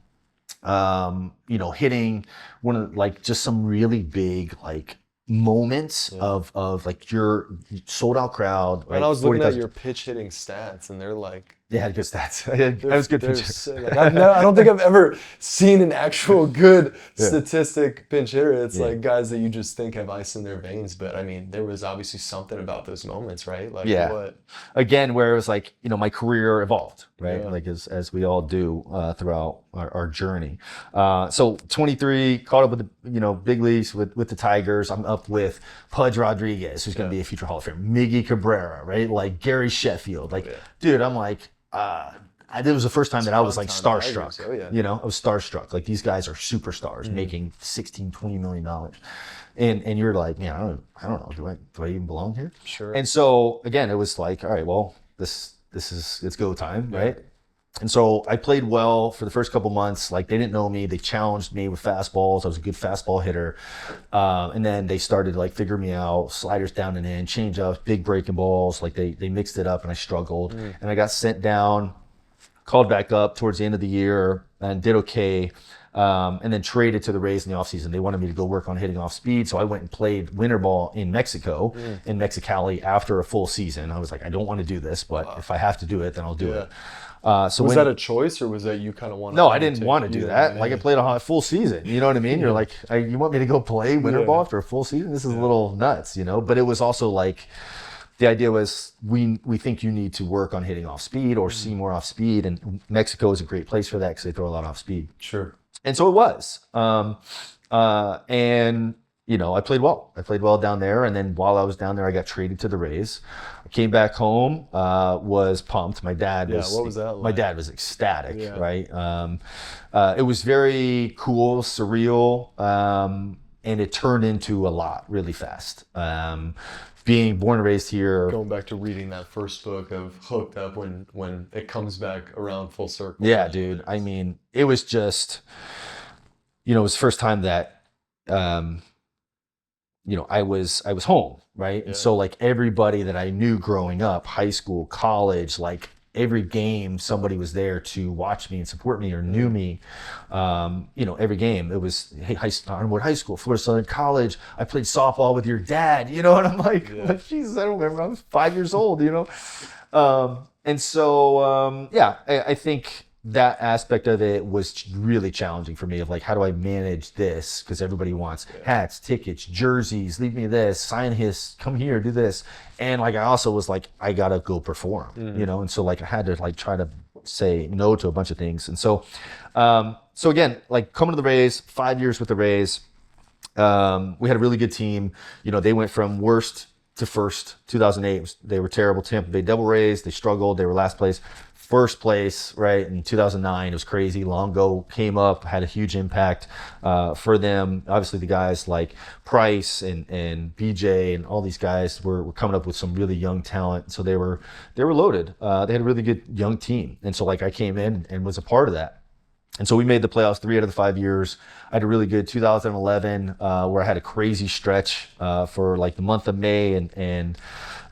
Hitting one of like just some really big like moments of like your sold out crowd. Right? And I was looking at your pitch hitting stats, and they're like. They had good stats. I was good pitcher. Like, I don't think I've ever seen an actual good statistic pinch hitter. It's like guys that you just think have ice in their veins. But I mean, there was obviously something about those moments, right? Like what? Again, where it was like, my career evolved, right? Yeah. Like as we all do throughout our journey. So 23, caught up with the big leagues with the Tigers. I'm up with Pudge Rodriguez, who's going to be a future Hall of Famer. Miggy Cabrera, right? Like Gary Sheffield. Like, dude, I'm like. It was the first time that I was like starstruck. I was starstruck. Like these guys are superstars making $16-20 million. And you're like, I don't know, do I even belong here? Sure. And so again, it was like, all right, well, it's go time, right? And so I played well for the first couple months. Like they didn't know me. They challenged me with fastballs. I was a good fastball hitter. And then they started to like figure me out, sliders down and in, change ups, big breaking balls. Like they mixed it up and I struggled. And I got sent down, called back up towards the end of the year and did okay. And then traded to the Rays in the offseason. They wanted me to go work on hitting off speed. So I went and played winter ball in Mexico, in Mexicali after a full season. I was like, I don't want to do this, but if I have to do it, then I'll do it. So was that a choice or was that you kind of wanted? No, I didn't want to do that. Like I played a full season. You know what I mean? You're like, you want me to go play winter ball after a full season? This is a little nuts, But it was also like, the idea was we think you need to work on hitting off speed or see more off speed. And Mexico is a great place for that because they throw a lot off speed. Sure. And so it was. And I played well. I played well down there. And then while I was down there, I got traded to the Rays. I came back home, was pumped. My dad was. What was that like? My dad was ecstatic, right? It was very cool, surreal, and it turned into a lot really fast. Being born and raised here. Going back to reading that first book of Hooked Up when it comes back around full circle. Yeah, dude. I mean, it was just, it was the first time that, I was home, right? And so like everybody that I knew growing up, high school, college, like every game somebody was there to watch me and support me or knew me. Every game it was, hey, Ironwood High School, Florida Southern College, I played softball with your dad, and I'm like, Jesus, I don't remember, I was 5 years old, I think that aspect of it was really challenging for me, of like, how do I manage this? Because everybody wants hats, tickets, jerseys, leave me this, sign his, come here, do this. And like, I also was like, I gotta go perform, and so like I had to like try to say no to a bunch of things. And so again, like coming to the Rays, 5 years with the Rays, we had a really good team. They went from worst to first. 2008, they were terrible. Tampa Bay Devil Rays, they struggled, they were last place. First place, right, in 2009, it was crazy. Longo came up, had a huge impact for them. Obviously, the guys like Price and BJ and all these guys were coming up with some really young talent. So they were loaded. They had a really good young team. And so like I came in and was a part of that. And so we made the playoffs 3 out of the 5 years. I had a really good 2011 where I had a crazy stretch for like the month of May and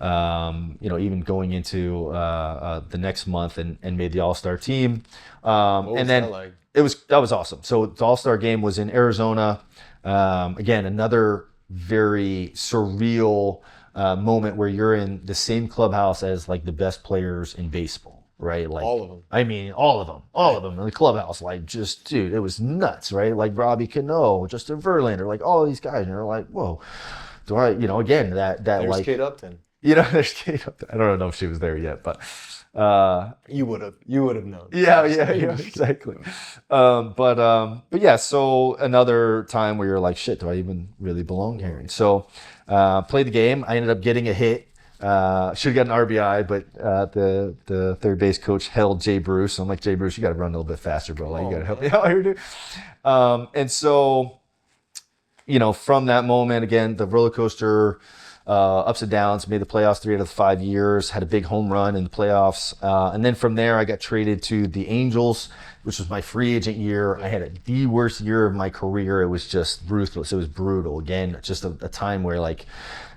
even going into the next month and made the All-Star team. And then like? That was awesome. So the All-Star game was in Arizona. Again, another very surreal moment where you're in the same clubhouse as like the best players in baseball. Right, like all of them. I mean, all of them in the clubhouse. Like, just dude, it was nuts, right? Like Robbie Cano, Justin Verlander, like all these guys, and you're like, whoa. Do I, again, that there's like Kate Upton. There's Kate Upton. I don't know if she was there yet, but you would have known. Yeah, exactly. But yeah, so another time where you're like, shit, do I even really belong here? And so played the game. I ended up getting a hit. Should have got an RBI, but the third base coach held Jay Bruce. I'm like, Jay Bruce, you got to run a little bit faster, bro. Like, you got to help me out here, dude. And so, from that moment, again, the roller coaster, ups and downs, made the playoffs 3 out of the 5 years, had a big home run in the playoffs. And then from there, I got traded to the Angels, which was my free agent year. I had the worst year of my career. It was just ruthless. It was brutal. Again, just a time where like,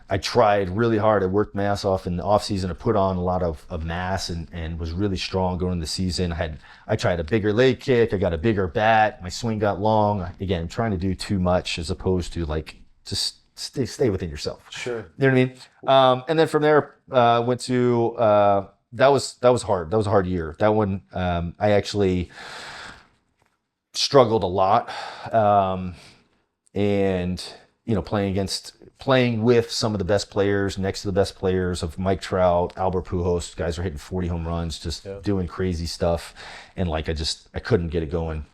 I tried really hard. I worked my ass off in the off season to put on a lot of mass and was really strong going into the season. I tried a bigger leg kick. I got a bigger bat. My swing got long. Again, trying to do too much as opposed to like just stay within yourself. Sure. You know what I mean? And then from there, went to that was hard. That was a hard year. That one I actually struggled a lot. And playing with some of the best players, next to the best players of Mike Trout, Albert Pujols, guys are hitting 40 home runs, just doing crazy stuff. And like, I couldn't get it going.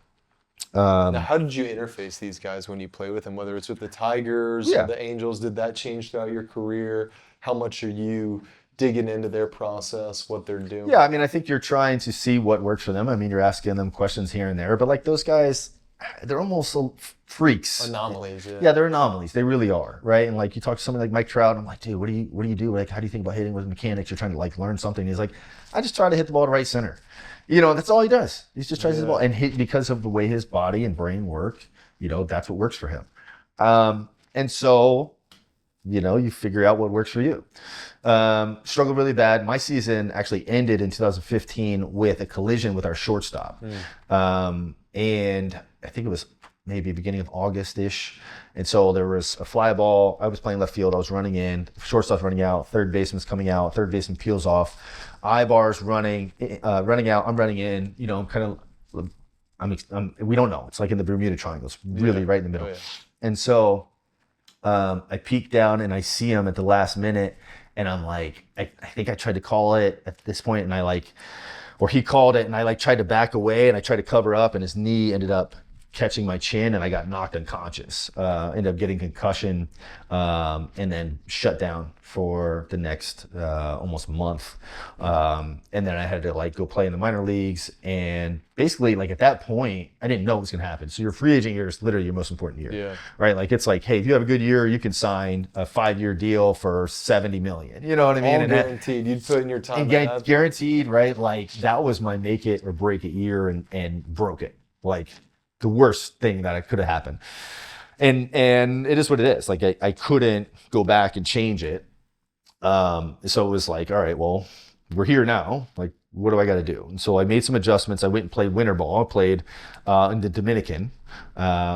Now, how did you interface these guys when you play with them, whether it's with the Tigers or the Angels? Did that change throughout your career? How much are you digging into their process, what they're doing? Yeah, I mean, I think you're trying to see what works for them. I mean, you're asking them questions here and there, but like those guys, they're almost freaks. Anomalies, yeah. They're anomalies. They really are, right? And like you talk to somebody like Mike Trout, and I'm like, dude, what do you do? Like, how do you think about hitting with mechanics? You're trying to like learn something. He's like, I just try to hit the ball to right center. That's all he does. He just tries to hit the ball and hit because of the way his body and brain work. That's what works for him. And so, you figure out what works for you. Struggled really bad. My season actually ended in 2015 with a collision with our shortstop. And I think it was maybe beginning of August-ish. And so there was a fly ball. I was playing left field. I was running in. Shortstop's running out. Third baseman's coming out. Third baseman peels off. I-bar's running out. I'm running in. I'm kind of, we don't know. It's like in the Bermuda Triangle. It's really right in the middle. Oh, yeah. And so I peek down and I see him at the last minute. And I'm like, I think I tried to call it at this point, and or he called it, and I tried to back away, and I tried to cover up, and his knee ended up catching my chin, and I got knocked unconscious. Ended up getting concussion, and then shut down for the next almost month. And then I had to go play in the minor leagues, and basically at that point, I didn't know what was gonna happen. So your free agent year is literally your most important year, right? It's like, hey, if you have a good year, you can sign a 5-year deal for $70 million. You know what I mean? All guaranteed. You'd put in your time. And guaranteed, right? That was my make it or break it year, and broke it. The worst thing that could have happened. And it is what it is. I couldn't go back and change it. So it was all right, well, we're here now. what do I got to do? And so I made some adjustments. I went and played winter ball. I played in the Dominican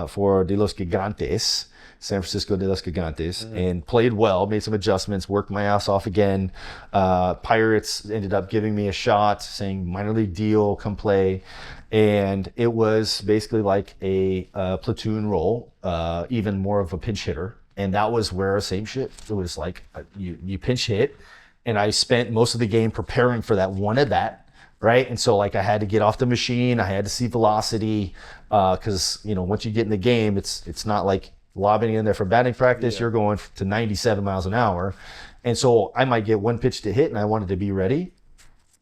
for De Los Gigantes, San Francisco de los Gigantes, and played well, made some adjustments, worked my ass off again. Pirates ended up giving me a shot, saying minor league deal, come play. And it was basically like a platoon role, even more of a pinch hitter. And that was where, same shit, it was like you pinch hit. And I spent most of the game preparing for that one at bat, right? And so like I had to get off the machine, I had to see velocity, because once you get in the game, it's not like lobbing in there for batting practice. You're going to 97 miles an hour. And so I might get one pitch to hit and I wanted to be ready.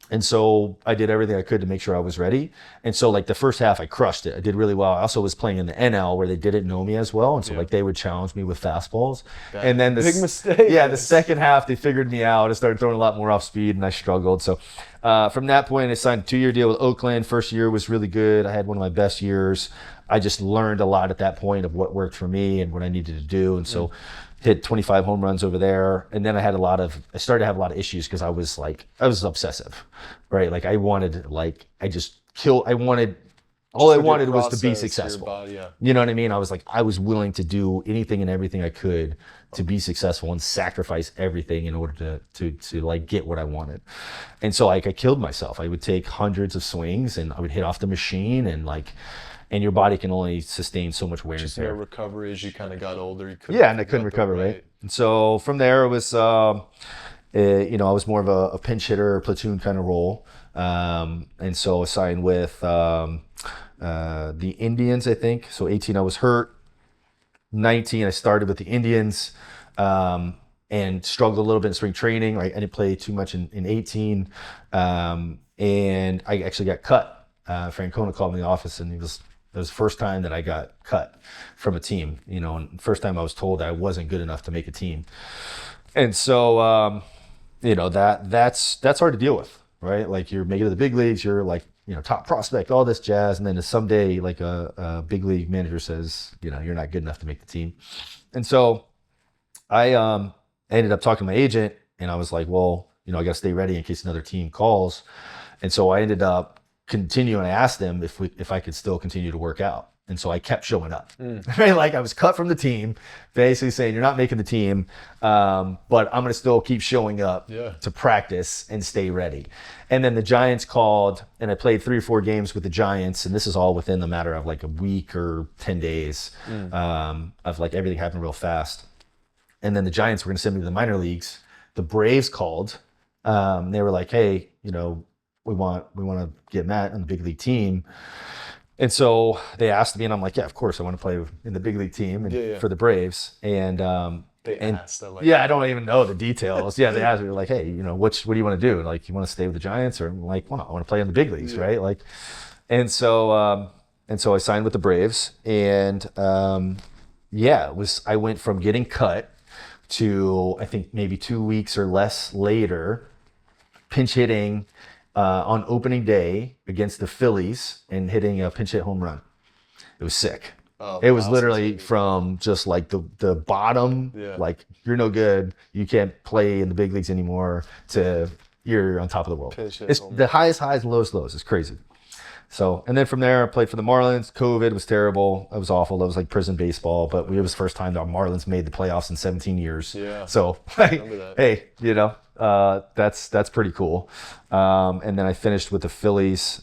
And so I did everything I could to make sure I was ready. And so like the first half, I crushed it. I did really well. I also was playing in the NL where they didn't know me as well. And so like they would challenge me with fastballs. And then big mistake. Yeah, the second half, they figured me out. I started throwing a lot more off speed and I struggled. So from that point, I signed a 2-year deal with Oakland. First year was really good. I had one of my best years. I just learned a lot at that point of what worked for me and what I needed to do. And so hit 25 home runs over there. And then I started to have a lot of issues because I was obsessive, right? Like I wanted, all I wanted was to be successful. Body, yeah. You know what I mean? I was willing to do anything and everything I could to be successful and sacrifice everything in order to like get what I wanted. And so like I killed myself. I would take hundreds of swings and I would hit off the machine and your body can only sustain so much wear and Just tear. no recovery as you kind of got older. And I couldn't recover, right? And so from there, it was, I was more of a pinch hitter, platoon kind of role. And so I signed with the Indians, I think. So 18, I was hurt. 19, I started with the Indians and struggled a little bit in spring training. Right? I didn't play too much in 18. And I actually got cut. Francona called me in the office and it was the first time that I got cut from a team, and first time I was told that I wasn't good enough to make a team. And so, that's hard to deal with, right? Like you're making it to the big leagues, you're like, top prospect, all this jazz. And then someday like a big league manager says, you're not good enough to make the team. And so I ended up talking to my agent and I was like, well, I got to stay ready in case another team calls. And so I ended up continuing. I asked them if I could still continue to work out. And so I kept showing up. Right? Like I was cut from the team, basically saying, you're not making the team, but I'm going to still keep showing up to practice and stay ready. And then the Giants called and I played 3 or 4 games with the Giants. And this is all within the matter of like a week or 10 days of like everything happened real fast. And then the Giants were going to send me to the minor leagues. The Braves called. They were like, hey, we want to get Matt on the big league team. And so they asked me and I'm like, yeah, of course I want to play in the big league team for the Braves. And they asked. I don't even know the details. They asked me like, hey, what do you want to do? Like, you want to stay with the Giants? Or I'm like, well, I want to play in the big leagues, right? Like, and so I signed with the Braves and I went from getting cut to I think maybe 2 weeks or less later, pinch hitting on opening day against the Phillies and hitting a pinch hit home run. It was sick. It was literally from just like the bottom, like you're no good, you can't play in the big leagues anymore, to you're on top of the world. It's the highest highs and lowest lows. It's crazy. So, and then from there, I played for the Marlins. COVID was terrible. It was awful. It was like prison baseball, but it was the first time that our Marlins made the playoffs in 17 years. Yeah. So, hey, that's pretty cool. And then I finished with the Phillies,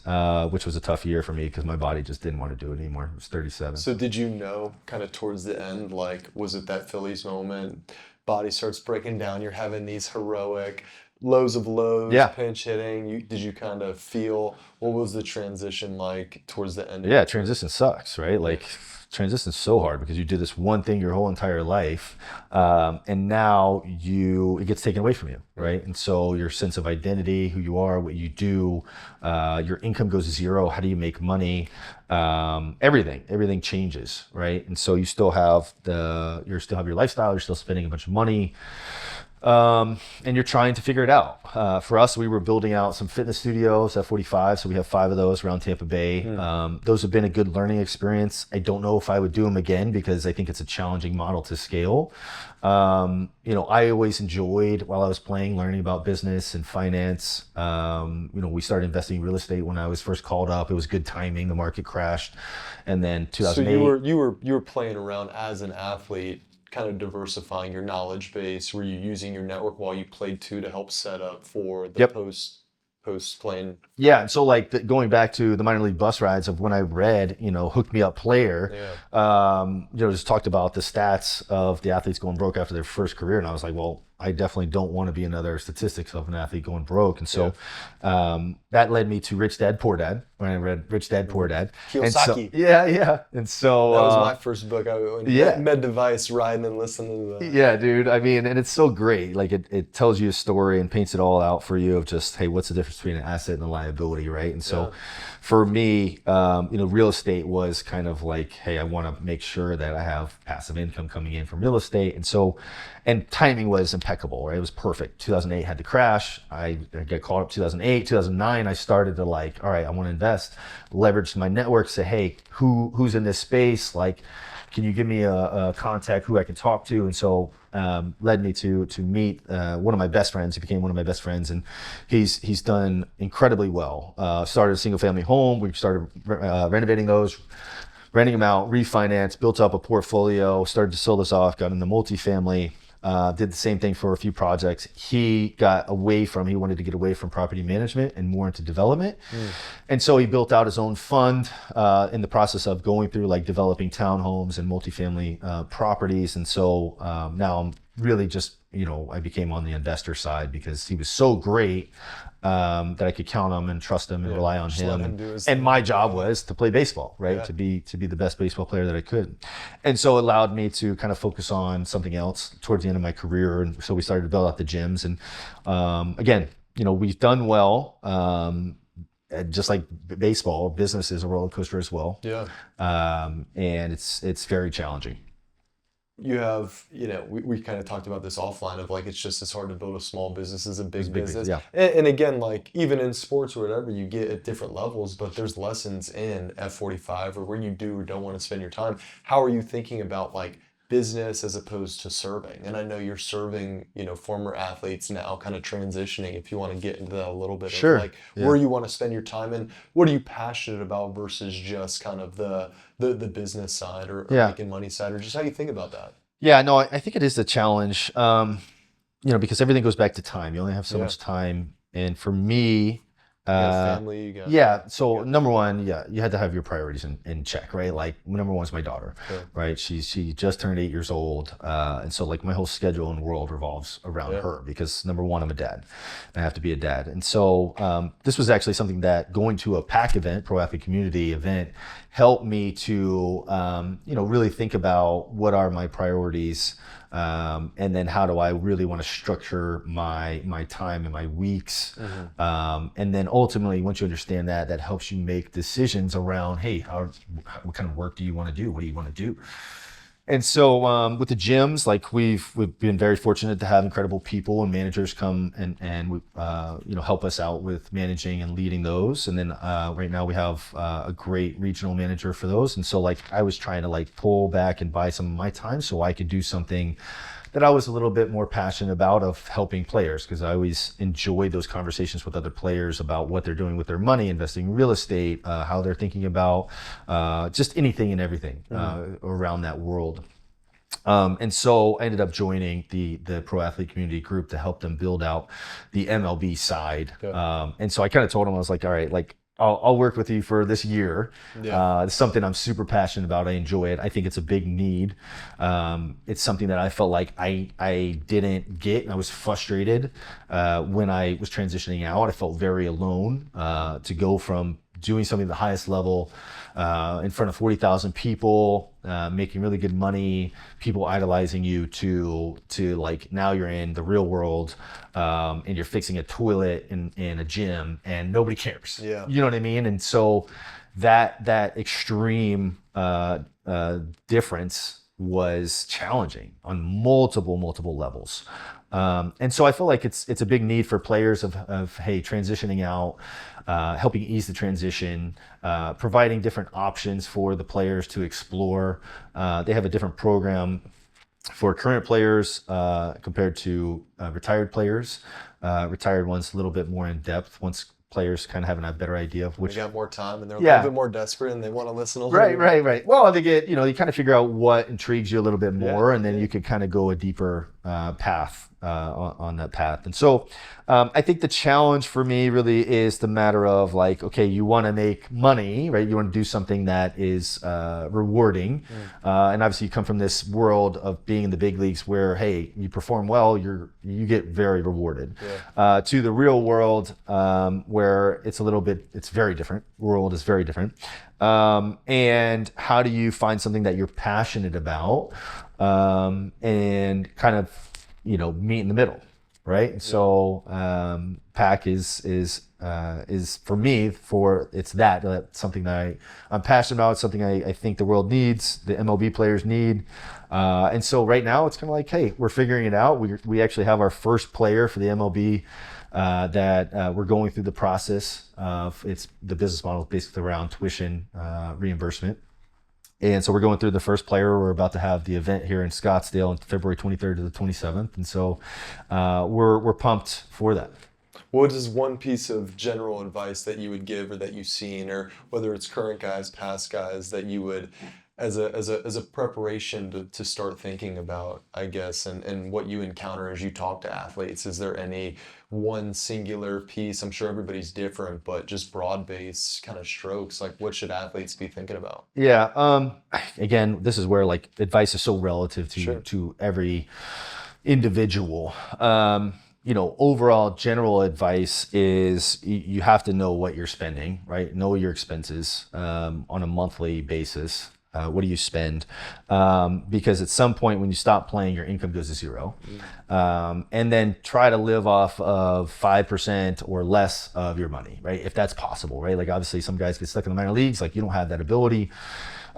which was a tough year for me because my body just didn't want to do it anymore. It was 37. So did you know kind of towards the end, like, was it that Phillies moment, body starts breaking down, you're having these heroic lows of lows, pinch hitting. Did you kind of feel, what was the transition like towards the end? Yeah, transition sucks, right? Like transition's so hard because you do this one thing your whole entire life, and now it gets taken away from you, right? And so your sense of identity, who you are, what you do, your income goes to zero. How do you make money? Everything changes, right? And so you still have your lifestyle. You're still spending a bunch of money. and you're trying to figure it out. For us, we were building out some fitness studios at 45, so we have 5 of those around Tampa Bay. Those have been a good learning experience. I don't know if I would do them again because I think it's a challenging model to scale. I always enjoyed, while I was playing, learning about business and finance. We started investing in real estate when I was first called up. It was good timing. The market crashed, and then 2008. So you were playing around as an athlete, kind of diversifying your knowledge base. Were you using your network while you played too to help set up for the post playing? Yeah, and so going back to the minor league bus rides of when I read, Hook Me Up Player, just talked about the stats of the athletes going broke after their first career, and I was like, well, I definitely don't want to be another statistics of an athlete going broke. And so that led me to Rich Dad Poor Dad, when I read Rich Dad Poor Dad. Kiyosaki. And so that was my first book. Med device, riding and listening to that. Yeah, dude. I mean, and it's so great. Like it tells you a story and paints it all out for you of just, hey, what's the difference between an asset and a liability, right? And so for me, real estate was kind of like, hey, I want to make sure that I have passive income coming in from real estate. And timing was impeccable, right? It was perfect. 2008 had to crash. I got caught up 2008. 2009, I started to all right, I want to invest, leverage my network, say, hey, who's in this space? Like, can you give me a contact who I can talk to? And so led me to meet one of my best friends. He became one of my best friends, and he's done incredibly well. Started a single family home. We started renovating those, renting them out, refinanced, built up a portfolio, started to sell this off, got into multifamily. Did the same thing for a few projects. He wanted to get away from property management and more into development. And so he built out his own fund in the process of going through developing townhomes and multifamily properties. And so now I'm really just, I became on the investor side because he was so great that I could count on him and trust him and rely on him. And my job was to play baseball, right? Yeah. To be the best baseball player that I could. And so it allowed me to kind of focus on something else towards the end of my career. And so we started to build out the gyms. And again, we've done well. Just like baseball, business is a roller coaster as well. Yeah. And it's very challenging. You have, we kind of talked about this offline of it's just as hard to build a small business as a big business. Yeah. And again, even in sports or whatever, you get at different levels, but there's lessons in F45 or where you do or don't want to spend your time. How are you thinking about business as opposed to serving? And I know you're serving, former athletes now, kind of transitioning, if you want to get into that a little bit. Sure. Of where you want to spend your time and what are you passionate about versus just kind of the business side or making money side, or just how you think about that? Yeah, no, I think it is a challenge, because everything goes back to time. You only have so much time. And for me, family, so number one, you had to have your priorities in check, right? Number one is my daughter, right? She just turned 8 years old, and so my whole schedule in the world revolves around her because number one, I'm a dad, and I have to be a dad. And so this was actually something that going to a PAC event, Pro Athlete Community event, helped me to really think about what are my priorities. And then how do I really want to structure my time and my weeks? And then ultimately, once you understand that helps you make decisions around, hey, what kind of work do you want to do? What do you want to do? And so with the gyms, we've been very fortunate to have incredible people and managers come and help us out with managing and leading those. And then right now we have a great regional manager for those. And so I was trying to pull back and buy some of my time so I could do something that I was a little bit more passionate about, of helping players, because I always enjoyed those conversations with other players about what they're doing with their money, investing in real estate, how they're thinking about just anything and everything around that world. And so I ended up joining the Pro Athlete Community group to help them build out the MLB side. And so I kind of told them, I was like, all right, I'll work with you for this year. It's something I'm super passionate about. I enjoy it. I think it's a big need. It's something that I felt like I didn't get, and I was frustrated when I was transitioning out. I felt very alone to go from doing something at the highest level in front of 40,000 people, making really good money, people idolizing you, to now you're in the real world and you're fixing a toilet in a gym and nobody cares. Yeah. You know what I mean? And so that extreme difference was challenging on multiple levels. And so I feel like it's a big need for players of hey, transitioning out, helping ease the transition, providing different options for the players to explore. They have a different program for current players compared to retired players. Retired ones a little bit more in depth once players kind of having a better idea of which. They got more time and they're a Yeah. little bit more desperate and they want to listen a little Right, more. right. Well, they get, you kind of figure out what intrigues you a little bit more, and then yeah. you could kind of go a deeper path on that path. And so I think the challenge for me really is the matter of like, okay, you want to make money, right? You want to do something that is rewarding. And obviously you come from this world of being in the big leagues where, hey, you perform well, you get very rewarded. To the real world where it's very different. World is very different. And how do you find something that you're passionate about and kind of meet in the middle, right? And so PAC is for me it's something that I'm passionate about, something I think the world needs, the MLB players need, and so right now it's kind of like, hey, we're figuring it out. We actually have our first player for the MLB that we're going through the process of. It's the business model is basically around tuition reimbursement. And so we're going through the first player. We're about to have the event here in Scottsdale on February 23rd to the 27th. And so we're pumped for that. What is one piece of general advice that you would give or that you've seen, or whether it's current guys, past guys, that you would, as a preparation to start thinking about, I guess, and what you encounter as you talk to athletes? Is there any one singular piece? I'm sure everybody's different, but just broad-based kind of strokes, like what should athletes be thinking about? Yeah. Again, this is where like advice is so relative to every individual. Overall general advice is you have to know what you're spending, right? Know your expenses on a monthly basis. What do you spend? Because at some point when you stop playing, your income goes to zero. And then try to live off of 5% or less of your money, right? If that's possible, right? Like obviously some guys get stuck in the minor leagues, like you don't have that ability.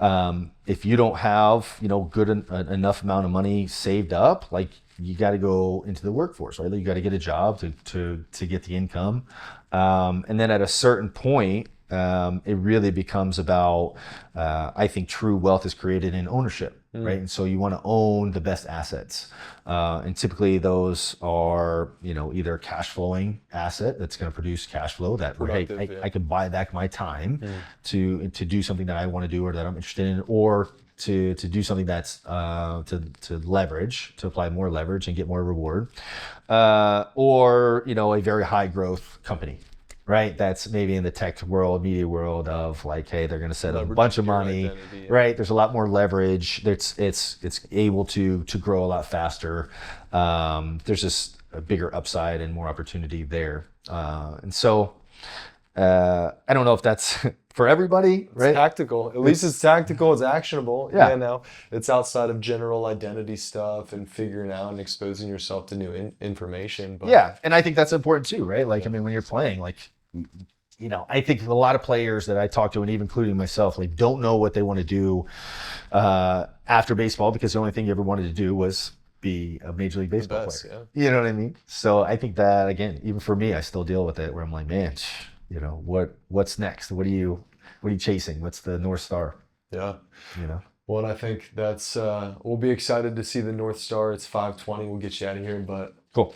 If you don't have, enough amount of money saved up, like you got to go into the workforce, right? You got to get a job to get the income. And then at a certain point, it really becomes about, I think true wealth is created in ownership, right? And so you want to own the best assets. And typically those are, either a cash flowing asset that's going to produce cash flow that, hey, I can buy back my time to do something that I want to do or that I'm interested in, or to do something that's to leverage, to apply more leverage and get more reward, or a very high growth company, right? That's maybe in the tech world, media world of like, hey, they're going to set up a bunch of money, right? There's a lot more leverage. It's able to grow a lot faster. There's just a bigger upside and more opportunity there. And so I don't know if that's for everybody, right? It's tactical. At least it's tactical. It's actionable. Yeah. Now it's outside of general identity stuff and figuring out and exposing yourself to new information. But yeah, and I think that's important too, right? Like, I mean, when you're playing, like, I think a lot of players that I talk to, and even including myself, like, don't know what they want to do after baseball because the only thing you ever wanted to do was be a Major League Baseball player. Yeah. You know what I mean? So I think that, again, even for me, I still deal with it where I'm like, man, what's next? What are you chasing? What's the North Star? Yeah. Well, and I think that's we'll be excited to see the North Star. It's 5:20. We'll get you out of here, but cool.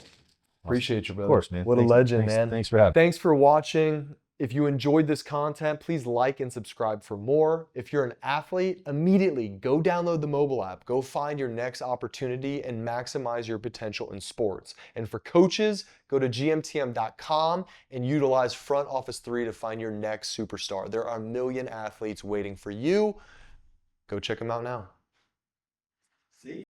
Appreciate you, brother. Of course, man. What a legend, man. Thanks for having me. Thanks for watching. If you enjoyed this content, please like and subscribe for more. If you're an athlete, immediately go download the mobile app. Go find your next opportunity and maximize your potential in sports. And for coaches, go to gmtm.com and utilize Front Office 3 to find your next superstar. There are a million athletes waiting for you. Go check them out now.